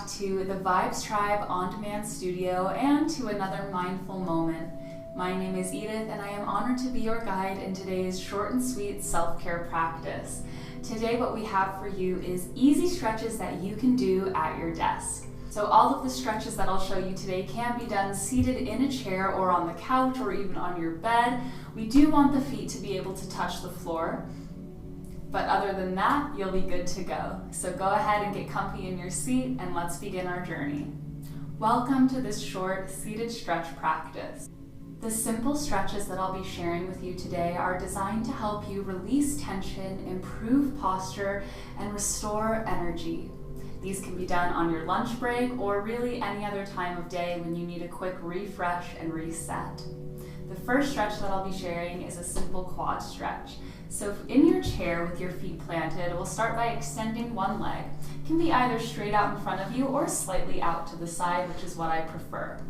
back to the Vibes Tribe on-demand studio and to another mindful moment. My name is Edith and I am honored to be your guide in today's short and sweet self-care practice. Today what we have for you is easy stretches that you can do at your desk. So all of the stretches that I'll show you today can be done seated in a chair or on the couch or even on your bed. We do want the feet to be able to touch the floor. But other than that, you'll be good to go. So go ahead and get comfy in your seat and let's begin our journey. Welcome to this short seated stretch practice. The simple stretches that I'll be sharing with you today are designed to help you release tension, improve posture, and restore energy. These can be done on your lunch break or really any other time of day when you need a quick refresh and reset. The first stretch that I'll be sharing is a simple quad stretch. So in your chair with your feet planted, we'll start by extending one leg. It can be either straight out in front of you or slightly out to the side, which is what I prefer.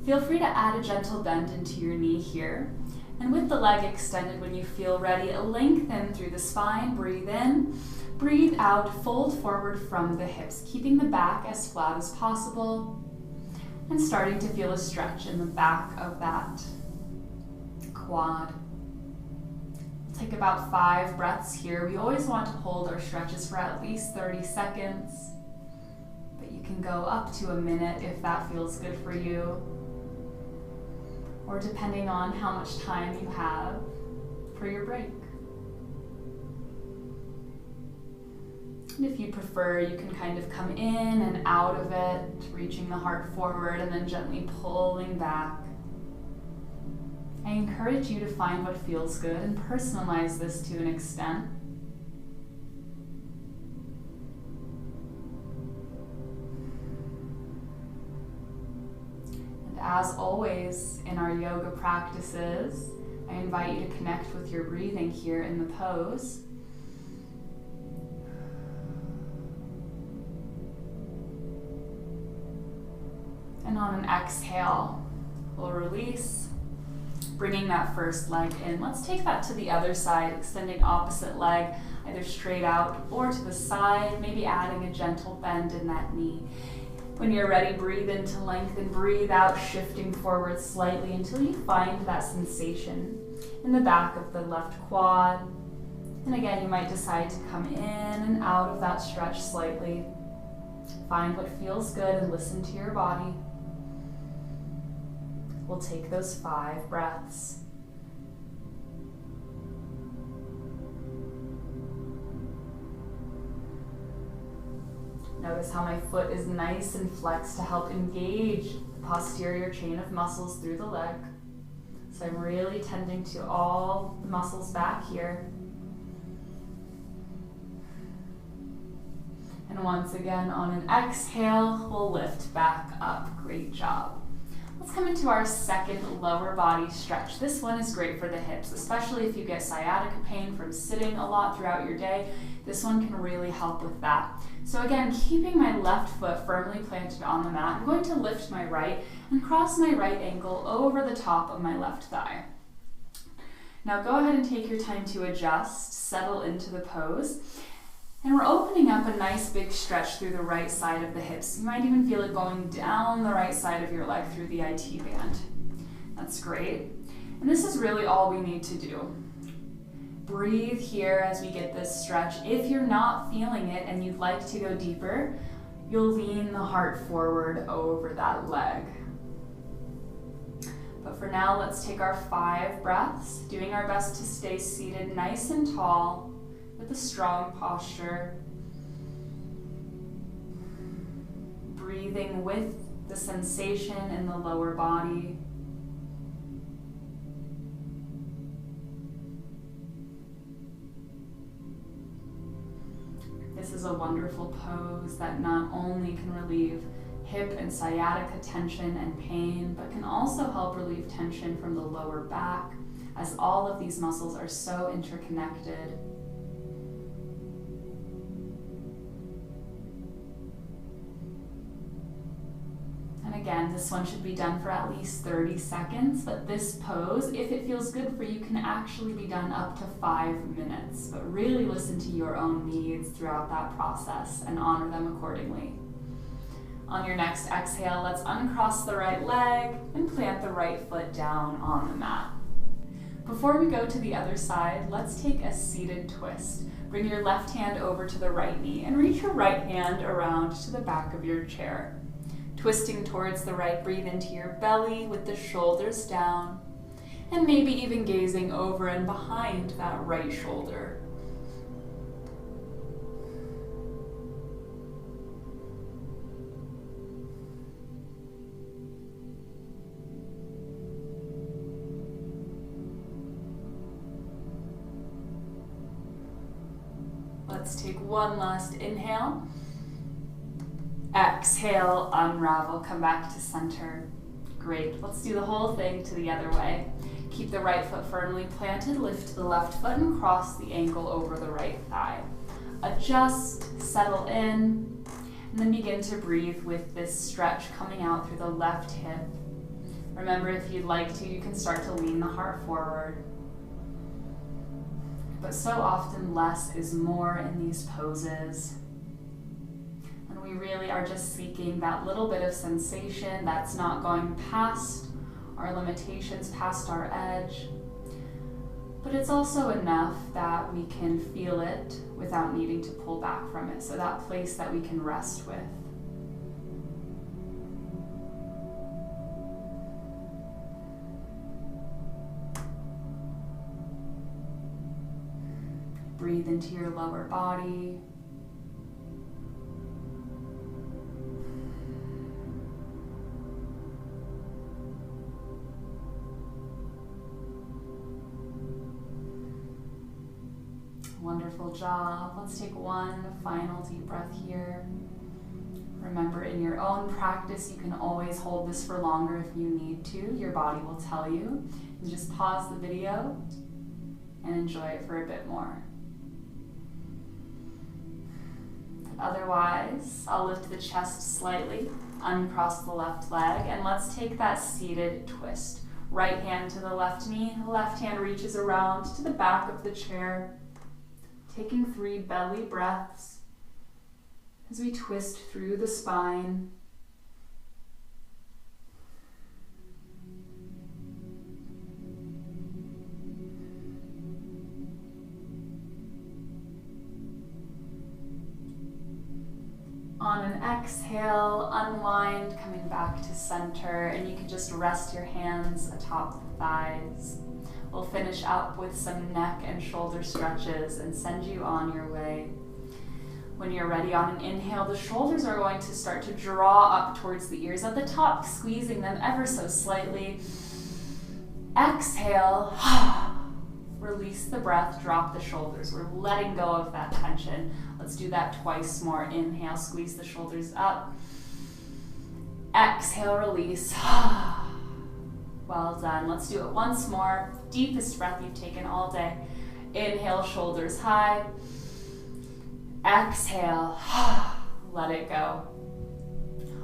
Feel free to add a gentle bend into your knee here. And with the leg extended, when you feel ready, lengthen through the spine, breathe in, breathe out, fold forward from the hips, keeping the back as flat as possible, and starting to feel a stretch in the back of that quad. Take about 5 breaths here. We always want to hold our stretches for at least 30 seconds, but you can go up to a minute if that feels good for you, or depending on how much time you have for your break. And if you prefer, you can kind of come in and out of it, reaching the heart forward and then gently pulling back. I encourage you to find what feels good and personalize this to an extent. And as always in our yoga practices, I invite you to connect with your breathing here in the pose. And on an exhale, we'll release, bringing that first leg in. Let's take that to the other side, extending opposite leg, either straight out or to the side, maybe adding a gentle bend in that knee. When you're ready, breathe in to lengthen, breathe out, shifting forward slightly until you find that sensation in the back of the left quad. And again, you might decide to come in and out of that stretch slightly. Find what feels good and listen to your body. We'll take those 5 breaths. Notice how my foot is nice and flexed to help engage the posterior chain of muscles through the leg. So I'm really tending to all the muscles back here. And once again, on an exhale, we'll lift back up. Great job. Let's come into our second lower body stretch. This one is great for the hips, especially if you get sciatica pain from sitting a lot throughout your day. This one can really help with that. So again, keeping my left foot firmly planted on the mat, I'm going to lift my right and cross my right ankle over the top of my left thigh. Now go ahead and take your time to adjust, settle into the pose. And we're opening up a nice big stretch through the right side of the hips. You might even feel it going down the right side of your leg through the IT band. That's great. And this is really all we need to do. Breathe here as we get this stretch. If you're not feeling it and you'd like to go deeper, you'll lean the heart forward over that leg. But for now, let's take our 5 breaths, doing our best to stay seated nice and tall, with a strong posture, breathing with the sensation in the lower body. This is a wonderful pose that not only can relieve hip and sciatica tension and pain, but can also help relieve tension from the lower back, as all of these muscles are so interconnected. And again, this one should be done for at least 30 seconds, but this pose, if it feels good for you, can actually be done up to 5 minutes. But really listen to your own needs throughout that process and honor them accordingly. On your next exhale, let's uncross the right leg and plant the right foot down on the mat. Before we go to the other side, let's take a seated twist. Bring your left hand over to the right knee and reach your right hand around to the back of your chair. Twisting towards the right, breathe into your belly with the shoulders down, and maybe even gazing over and behind that right shoulder. Let's take one last inhale. Exhale, unravel, come back to center. Great, let's do the whole thing to the other way. Keep the right foot firmly planted, lift the left foot and cross the ankle over the right thigh. Adjust, settle in, and then begin to breathe with this stretch coming out through the left hip. Remember, if you'd like to, you can start to lean the heart forward. But so often less is more in these poses. And we really are just seeking that little bit of sensation that's not going past our limitations, past our edge. But it's also enough that we can feel it without needing to pull back from it. So that place that we can rest with. Breathe into your lower body. Wonderful job. Let's take one final deep breath here. Remember, in your own practice, you can always hold this for longer if you need to. Your body will tell you. And just pause the video and enjoy it for a bit more. Otherwise, I'll lift the chest slightly, uncross the left leg, and let's take that seated twist. Right hand to the left knee, left hand reaches around to the back of the chair, taking 3 belly breaths as we twist through the spine. On an exhale, unwind, coming back to center, and you can just rest your hands atop the thighs. We'll finish up with some neck and shoulder stretches and send you on your way. When you're ready, on an inhale, the shoulders are going to start to draw up towards the ears at the top, squeezing them ever so slightly. Exhale. Release the breath, drop the shoulders. We're letting go of that tension. Let's do that twice more. Inhale, squeeze the shoulders up. Exhale, release. Well done. Let's do it once more. Deepest breath you've taken all day. Inhale, shoulders high. Exhale, let it go.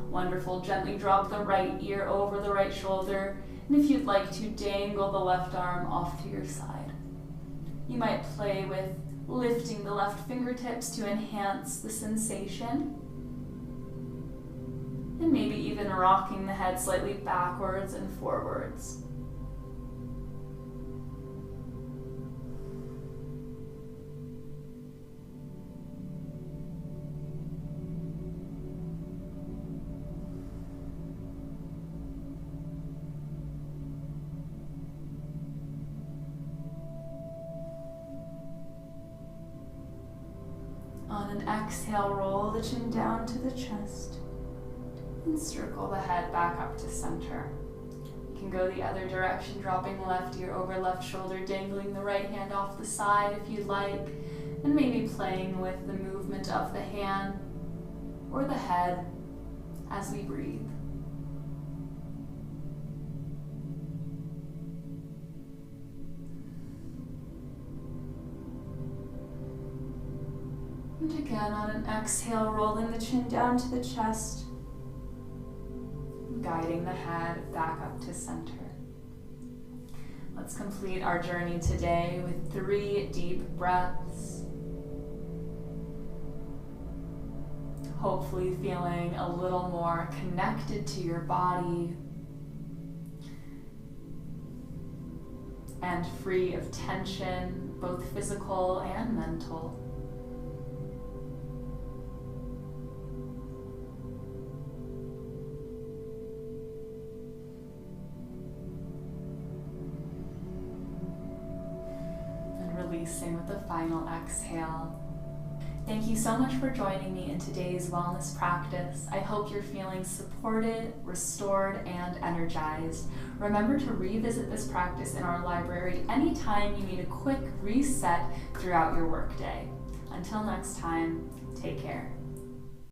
Wonderful. Gently drop the right ear over the right shoulder. And if you'd like to, dangle the left arm off to your side. You might play with lifting the left fingertips to enhance the sensation. And maybe even rocking the head slightly backwards and forwards. On an exhale, roll the chin down to the chest and circle the head back up to center. You can go the other direction, dropping left ear over left shoulder, dangling the right hand off the side if you'd like, and maybe playing with the movement of the hand or the head as we breathe. And again, on an exhale, rolling the chin down to the chest, guiding the head back up to center. Let's complete our journey today with 3 deep breaths. hopefully feeling a little more connected to your body and free of tension, both physical and mental. And releasing with the final exhale. Thank you so much for joining me in today's wellness practice. I hope you're feeling supported, restored, and energized. Remember to revisit this practice in our library anytime you need a quick reset throughout your workday. Until next time, take care.